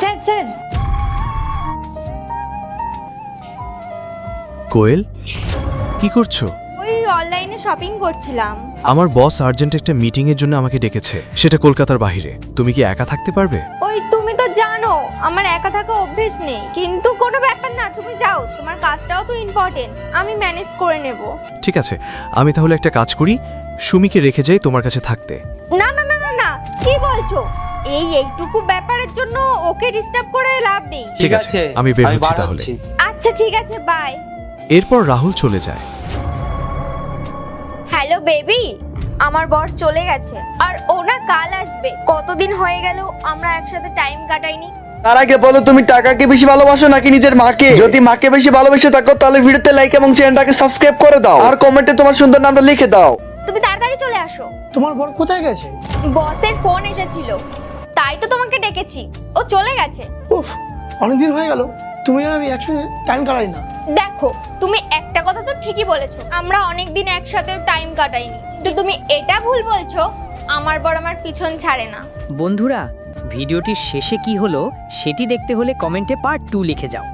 Sir sir কোয়েল, কি করছো? ওই অনলাইনে শপিং করছিলাম। আমার বস আর্জেন্ট একটা মিটিং এর জন্য আমাকে ডেকেছে, সেটা কলকাতার বাইরে। তুমি কি একা থাকতে পারবে? ওই তুমি তো জানো আমার একা থাকা অভ্যেস নেই, কিন্তু কোনো ব্যাপার না, তুমি যাও, তোমার কাজটাও তো ইম্পর্টেন্ট, আমি ম্যানেজ করে নেব। ঠিক আছে, আমি তাহলে একটা কাজ করি, সুমিকে রেখে যাই তোমার কাছে থাকতে। না না না না না, কি বলছো? এইটুকু ব্যাপারের জন্য ওকে ডিস্টার্ব করে লাভ নেই। ঠিক আছে, আমি বের হচ্ছি তাহলে। আচ্ছা ঠিক আছে, বাই। এরপর রাহুল চলে যায়। হ্যালো বেবি, আমার বস চলে গেছে আর ও না কাল আসবে। কতদিন হয়ে গেল আমরা একসাথে টাইম কাটাইনি। তার আগে বলো, তুমি টাকাকে বেশি ভালোবাসো নাকি নিজের মাকে? যদি মাকে বেশি ভালোবেসে থাকো তাহলে ভিডিওতে লাইক এবং চ্যানেলটাকে সাবস্ক্রাইব করে দাও আর কমেন্টে তোমার সুন্দর নামটা লিখে দাও। তুমি তাড়াতাড়ি চলে আসো। তোমার বর কোথায় গেছে? বসের ফোন এসেছিল, তাই তো তোমাকে ডেকেছি। ও চলে গেছে। উফ, অনেকদিন হয়ে গেল তুমি আর আমি একসাথে টাইম কাটাই না। দেখো, তুমি একটা কথা তো ঠিকই বলেছো, আমরা অনেকদিন একসাথে টাইম কাটাইনি, কিন্তু তুমি এটা ভুল বলছো, আমার বর আমার পিছন ছাড়ে না। বন্ধুরা, ভিডিওটির শেষে কি হলো সেটি দেখতে হলে কমেন্টে পার্ট 2 লিখে যাও।